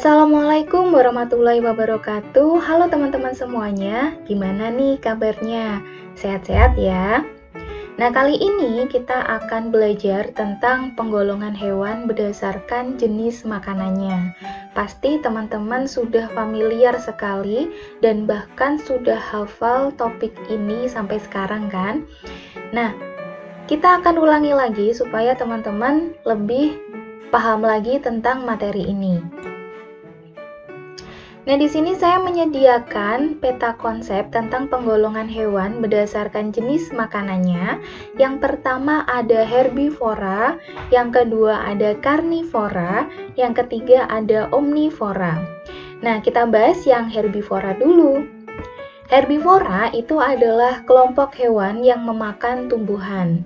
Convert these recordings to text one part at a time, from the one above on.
Assalamualaikum warahmatullahi wabarakatuh. Halo teman-teman semuanya, gimana nih kabarnya? Sehat-sehat ya? Nah, kali ini kita akan belajar tentang penggolongan hewan berdasarkan jenis makanannya. Pasti teman-teman sudah familiar sekali dan bahkan sudah hafal topik ini sampai sekarang kan? Nah, kita akan ulangi lagi supaya teman-teman lebih paham lagi tentang materi ini. Nah, di sini saya menyediakan peta konsep tentang penggolongan hewan berdasarkan jenis makanannya. Yang pertama ada herbivora, yang kedua ada karnivora, yang ketiga ada omnivora. Nah, kita bahas yang herbivora dulu. Herbivora itu adalah kelompok hewan yang memakan tumbuhan.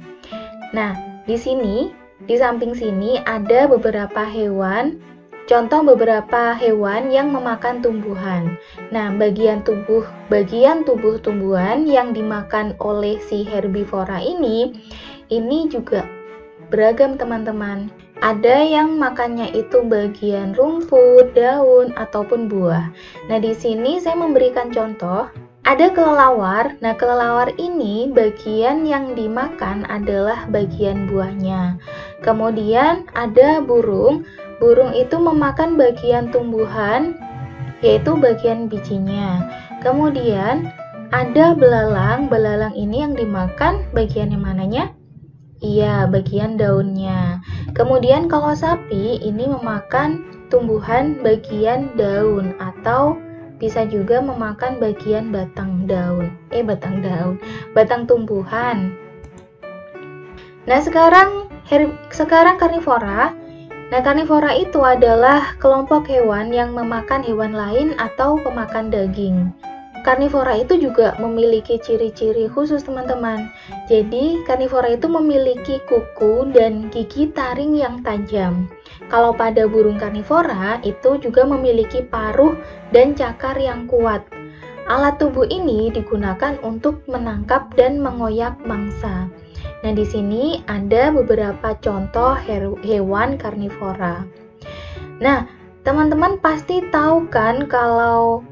Nah, di sini, di samping sini ada beberapa hewan. Contoh beberapa hewan yang memakan tumbuhan. Nah, bagian tubuh tumbuhan yang dimakan oleh si herbivora ini juga beragam teman-teman. Ada yang makannya itu bagian rumput, daun, ataupun buah. Nah, di sini saya memberikan contoh. Ada kelelawar. Nah, kelelawar ini bagian yang dimakan adalah bagian buahnya. Kemudian ada burung. Burung itu memakan bagian tumbuhan, yaitu bagian bijinya. Kemudian ada belalang. Belalang ini yang dimakan bagian yang mananya? Iya, bagian daunnya. Kemudian kalau sapi ini memakan tumbuhan bagian daun atau bisa juga memakan bagian batang tumbuhan. Nah, sekarang karnivora. Nah, karnivora itu adalah kelompok hewan yang memakan hewan lain atau pemakan daging. Karnivora itu juga memiliki ciri-ciri khusus, teman-teman. Jadi, karnivora itu memiliki kuku dan gigi taring yang tajam. Kalau pada burung karnivora, itu juga memiliki paruh dan cakar yang kuat. Alat tubuh ini digunakan untuk menangkap dan mengoyak mangsa. Nah, di sini ada beberapa contoh hewan karnivora. Nah, teman-teman pasti tahu kan kalau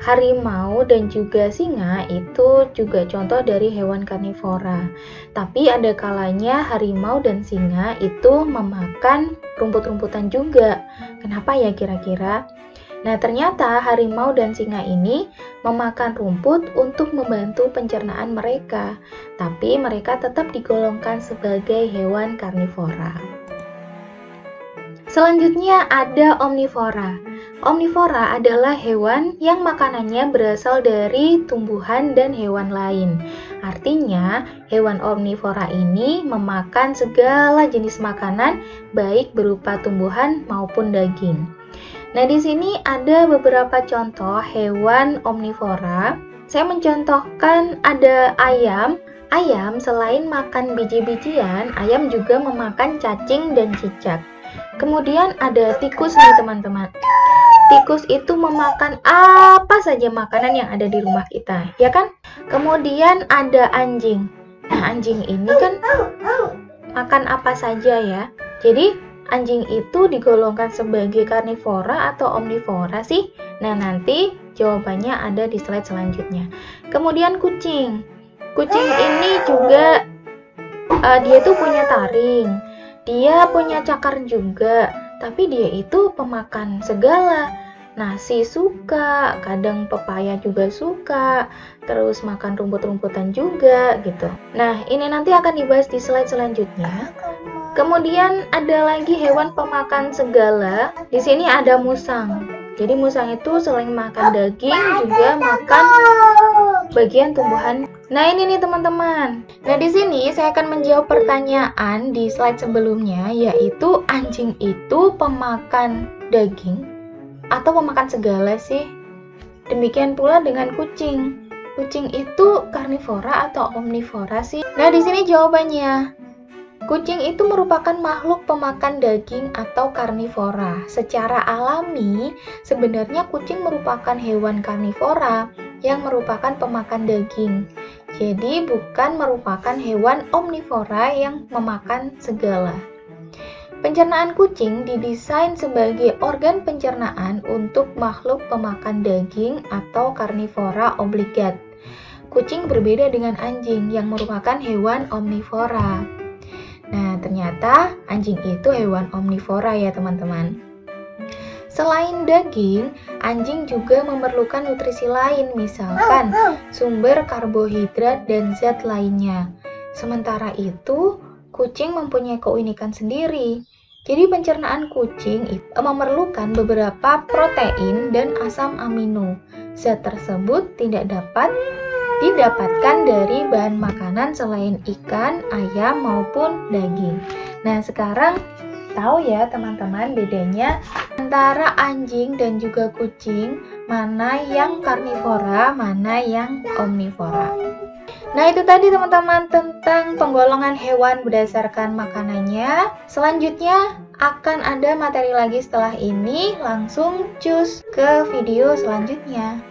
harimau dan juga singa itu juga contoh dari hewan karnivora. Tapi ada kalanya harimau dan singa itu memakan rumput-rumputan juga. Kenapa ya kira-kira? Nah, ternyata harimau dan singa ini memakan rumput untuk membantu pencernaan mereka, tapi mereka tetap digolongkan sebagai hewan karnivora. Selanjutnya ada omnivora. Omnivora adalah hewan yang makanannya berasal dari tumbuhan dan hewan lain. Artinya, hewan omnivora ini memakan segala jenis makanan, baik berupa tumbuhan maupun daging. Nah, di sini ada beberapa contoh hewan omnivora. Saya mencontohkan ada ayam. Ayam selain makan biji-bijian, ayam juga memakan cacing dan cicak. Kemudian ada tikus nih, teman-teman. Tikus itu memakan apa saja makanan yang ada di rumah kita, ya kan? Kemudian ada anjing. Nah, anjing ini kan makan apa saja ya. Jadi, anjing itu digolongkan sebagai karnivora atau omnivora sih? Nah, nanti jawabannya ada di slide selanjutnya. Kemudian kucing. Kucing ini juga dia tuh punya taring. Dia punya cakar juga, tapi dia itu pemakan segala. Nasi suka, kadang pepaya juga suka, terus makan rumput-rumputan juga gitu. Nah, ini nanti akan dibahas di slide selanjutnya. Kemudian ada lagi hewan pemakan segala. Di sini ada musang. Jadi musang itu selain makan daging juga makan bagian tumbuhan. Nah, ini nih teman-teman. Nah, di sini saya akan menjawab pertanyaan di slide sebelumnya, yaitu anjing itu pemakan daging atau pemakan segala sih? Demikian pula dengan kucing. Kucing itu karnivora atau omnivora sih? Nah, di sini jawabannya. Kucing itu merupakan makhluk pemakan daging atau karnivora. Secara alami, sebenarnya kucing merupakan hewan karnivora yang merupakan pemakan daging. Jadi, bukan merupakan hewan omnivora yang memakan segala. Pencernaan kucing didesain sebagai organ pencernaan untuk makhluk pemakan daging atau karnivora obligat. Kucing berbeda dengan anjing yang merupakan hewan omnivora. Nah, ternyata anjing itu hewan omnivora ya teman-teman. Selain daging, anjing juga memerlukan nutrisi lain, misalkan sumber karbohidrat dan zat lainnya. Sementara itu, kucing mempunyai keunikan sendiri. Jadi pencernaan kucing memerlukan beberapa protein dan asam amino. Zat tersebut tidak dapat didapatkan dari bahan makanan selain ikan, ayam, maupun daging. Nah, sekarang tahu ya teman-teman bedanya antara anjing dan juga kucing, mana yang karnivora, mana yang omnivora. Nah, itu tadi teman-teman tentang penggolongan hewan berdasarkan makanannya. Selanjutnya akan ada materi lagi setelah ini, langsung cus ke video selanjutnya.